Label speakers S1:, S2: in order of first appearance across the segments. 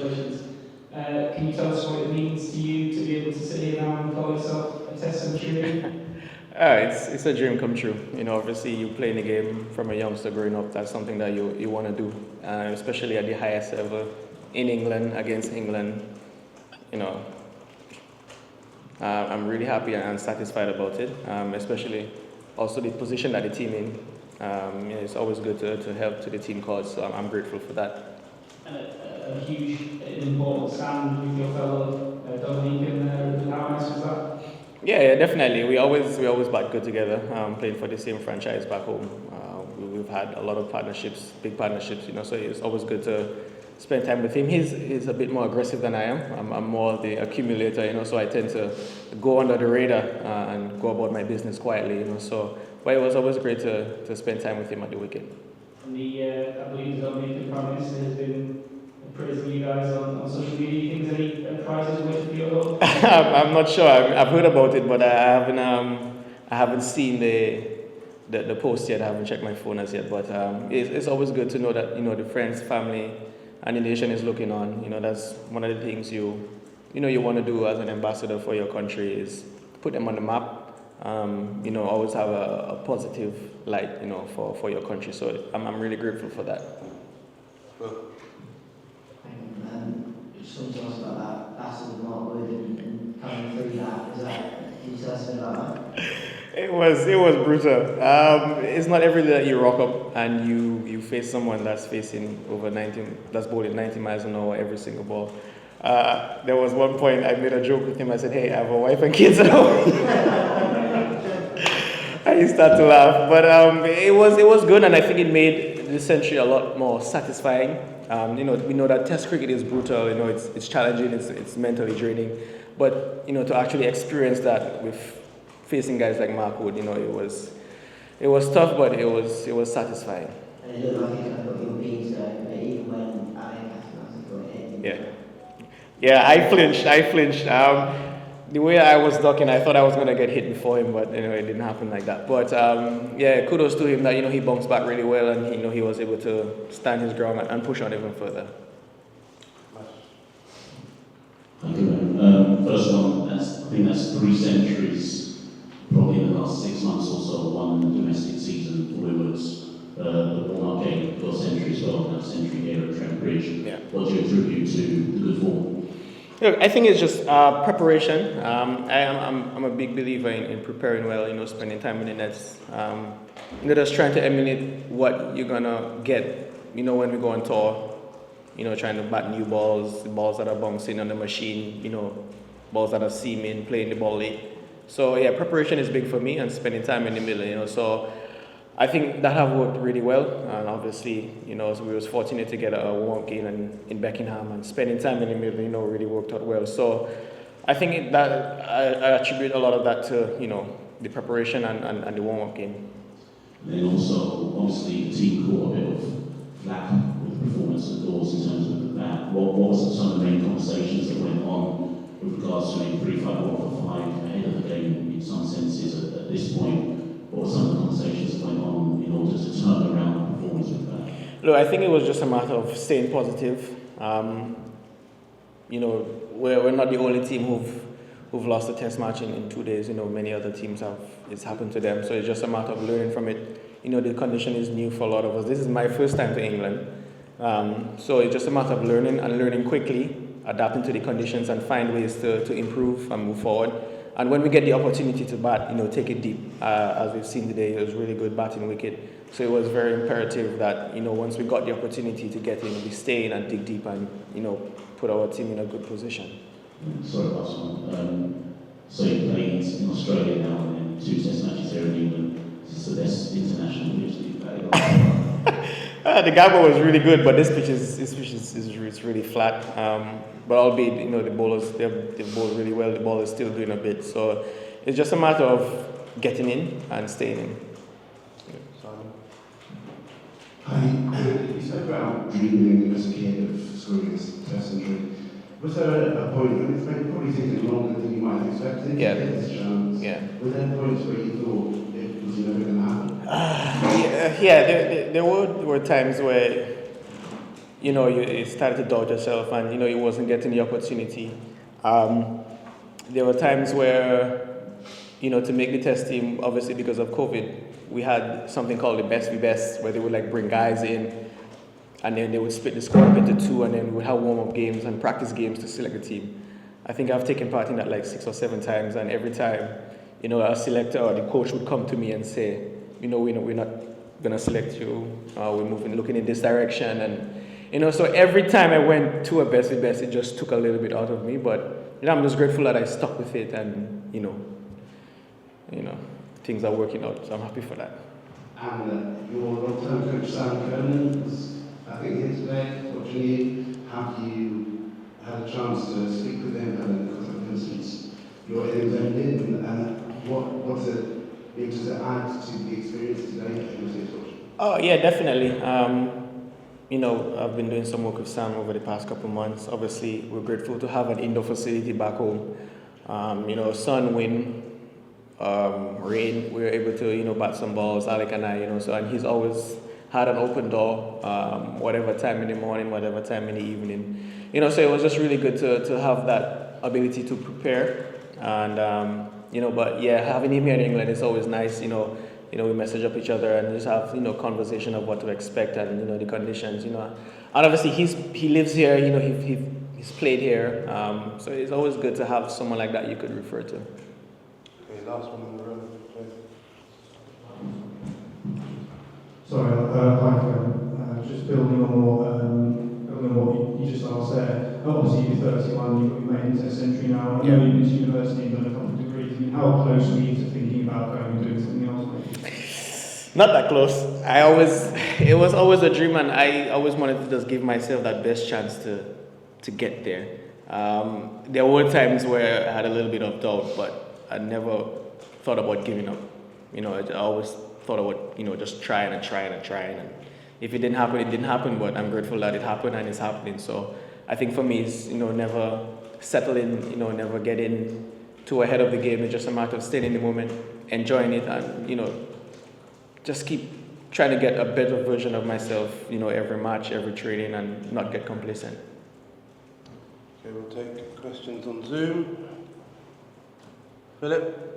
S1: congratulations. Can you tell us what it means to you to be able to sit here now and call yourself a Test centurion?
S2: It's a dream come true. Obviously you playing the game from a youngster growing up. That's something that you want to do, especially at the highest level in England against England. You know, I'm really happy and satisfied about it, especially also the position that the team in. It's always good to help to the team cause, so I'm grateful for that.
S1: A huge, important stand with your fellow Dominican. How nice was that?
S2: Yeah, definitely. We always bat good together, playing for the same franchise back home. We've had a lot of partnerships, big partnerships, so it's always good to spend time with him. He's a bit more aggressive than I am. I'm more the accumulator, so I tend to go under the radar and go about my business quietly, but it was always great to spend time with him at the weekend.
S1: And I believe the Dominican Prime Minister has been praising you guys on social media. You think there's any prizes waiting for you at all?
S2: I'm not sure. I've heard about it, but I haven't seen the post yet. I haven't checked my phone as yet. But it's always good to know that the friends, family, and the nation is looking on. That's one of the things you want to do as an ambassador for your country is put them on the map. Always have a positive light, for your country. So I'm really grateful for that.
S3: Just talk to us about that battle with Mark Wood and coming through that. Can you tell us a bit about that?
S2: It was brutal. It's not every day that you rock up and you face someone that's bowling 90 miles an hour every single ball. There was one point I made a joke with him. I said, "Hey, I have a wife and kids at home." And he started to laugh. But it was good, and I think it made the century a lot more satisfying. We know that Test cricket is brutal. It's challenging. It's mentally draining. But to actually experience that with facing guys like Mark Wood, it was tough, but it was satisfying.
S3: And it looked like it got your beans going, but even when Alex got hit.
S2: Yeah, I flinched. The way I was ducking, I thought I was going to get hit before him, but it didn't happen like that. But kudos to him that he bounced back really well, and he was able to stand his ground and push on even further.
S4: Thank you, man. First one, I think that's 3 centuries, probably in the last 6 months or so, one domestic season for Woodward's. The warm-up game got a century as well, that century here at Trent Bridge.
S2: Yeah.
S4: What do you attribute to the good form?
S2: Look, I think it's just preparation. I'm a big believer in preparing well, spending time in the nets. Just trying to emulate what you're going to get, when we go on tour. Trying to bat new balls, the balls that are bouncing on the machine, balls that are seaming, playing the ball late. So, preparation is big for me and spending time in the middle, So, I think that have worked really well, and obviously, so we was fortunate to get a warm-up game in Beckenham, and spending time in the middle, really worked out well. So I think I attribute a lot of that to, the preparation and the warm-up game.
S4: And then also, obviously, the team caught a bit of flack with the performance of Dawes in terms of that. What was some of the main conversations that went on with regards to maybe 3-5 or 5 ahead of the game in some senses at this point? What were some of the conversations that went on in order to turn around the performance with that?
S2: Look, I think it was just a matter of staying positive. We're not the only team who've lost a test match in 2 days. Many other teams it's happened to them. So it's just a matter of learning from it. The condition is new for a lot of us. This is my first time to England. So it's just a matter of learning quickly, adapting to the conditions and find ways to improve and move forward. And when we get the opportunity to bat, take it deep. As we've seen today, it was really good batting wicket. So it was very imperative that, once we got the opportunity to get in, we stay in and dig deep and, put our team in a good position.
S4: Sorry, last one. So you played in Australia now and then 2 test matches here in England. Is this the best international pitch that you've played?
S2: The Gabba was really good, but this pitch is really flat. But albeit, the bowlers, they've bowled really well. The ball is still doing a bit. So it's just a matter of getting in and staying in.
S5: Hi, you spoke about dreaming as a kid of scoring this test century. Was there a point, and it's probably taken longer than you might have expected to get this chance?
S2: Yeah.
S5: Were there points where you thought it was never going to happen?
S2: There were times where you started to doubt yourself and, you wasn't getting the opportunity. There were times where, to make the test team, obviously because of COVID, we had something called the best v best, where they would like bring guys in and then they would split the squad up into two and then we would have warm-up games and practice games to select the team. I think I've taken part in that like 6 or 7 times, and every time, a selector or the coach would come to me and say, we're not gonna select you, we're looking in this direction, and so every time I went to a best v best, it just took a little bit out of me, but I'm just grateful that I stuck with it, and things are working out, so I'm happy for that.
S5: And your long-term coach Sam Kernan was, I think, here today watching you. Have you had a chance to speak with him and because of instance your innings ended, and what does it add to the experience today?
S2: Oh yeah, definitely. I've been doing some work with Sam over the past couple of months. Obviously, we're grateful to have an indoor facility back home. Sun, wind, rain, we were able to, bat some balls, Alec and I, and he's always had an open door, whatever time in the morning, whatever time in the evening. So it was just really good to have that ability to prepare. And, but yeah, having him here in England is always nice, we message up each other and just have, conversation of what to expect and, the conditions, And obviously he lives here, he's played here. So it's always good to have someone like that you could refer to.
S5: Okay, last one in the room, please.
S6: Sorry, just building on what you just asked there. Obviously, you're 31, you've made a test century now. I know you've been to university and done a couple of degrees. I mean, how close were you to thinking about going and doing something else?
S2: Not that close. It was always a dream, and I always wanted to just give myself that best chance to get there. There were times where I had a little bit of doubt, but I never thought about giving up. I always thought about, just trying, and if it didn't happen, it didn't happen, but I'm grateful that it happened and it's happening. So I think for me, it's, never settling, never getting too ahead of the game. It's just a matter of staying in the moment, enjoying it, and, just keep trying to get a better version of myself, every match, every training, and not get complacent.
S5: Okay, we'll take questions on Zoom. Philip?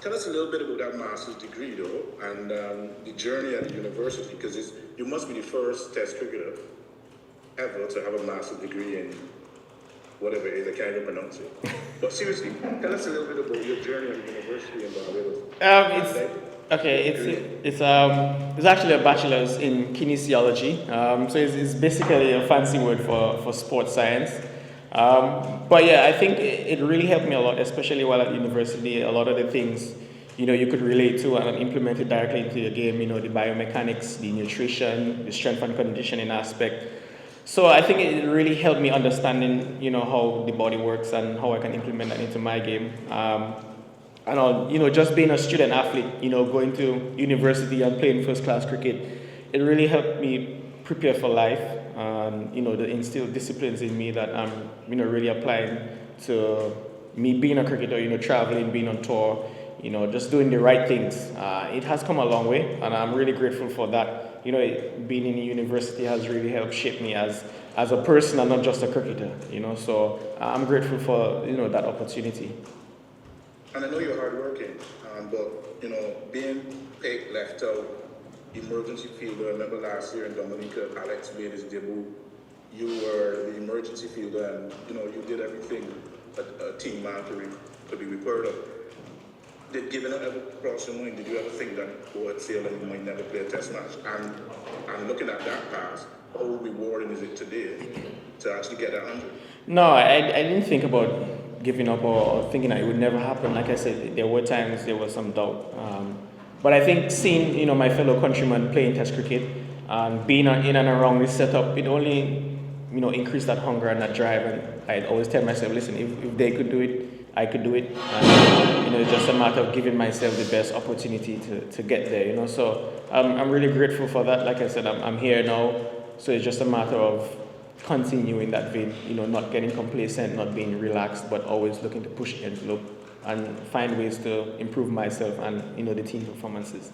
S7: Tell us a little bit about that master's degree, though, and the journey at the university, because you must be the first Test cricketer ever to have a master's degree in whatever it is, I can't even pronounce it. But seriously, tell us a little bit about your journey at the university in Barbados.
S2: It's actually a bachelor's in kinesiology. So it's basically a fancy word for sports science. But yeah, I think it really helped me a lot, especially while at university. A lot of the things, you could relate to and implement it directly into your game. The biomechanics, the nutrition, the strength and conditioning aspect. So I think it really helped me understanding, how the body works and how I can implement that into my game. And just being a student athlete, going to university and playing first class cricket, it really helped me prepare for life. To instill disciplines in me that I'm, really applying to me being a cricketer, traveling, being on tour, just doing the right things. It has come a long way, and I'm really grateful for that. Being in university has really helped shape me as a person and not just a cricketer, So I'm grateful for, that opportunity.
S7: And I know you're hardworking, but, being picked, left out, emergency fielder. I remember last year in Dominica, Alex made his debut. You were the emergency fielder, and you did everything a team man to be required of. Did giving up ever cross your mind? Did you ever think that at Sailor you might never play a test match? And looking at that pass, how rewarding is it today to actually get 100?
S2: No, I didn't think about giving up or thinking that it would never happen. Like I said, there were times there was some doubt. But I think seeing, my fellow countrymen playing Test cricket and being in and around this setup, it only, increased that hunger and that drive. And I'd always tell myself, listen, if they could do it, I could do it. And, it's just a matter of giving myself the best opportunity to get there, So I'm really grateful for that. Like I said, I'm here now. So it's just a matter of continuing that vein, not getting complacent, not being relaxed, but always looking to push the envelope and find ways to improve myself and the team performances.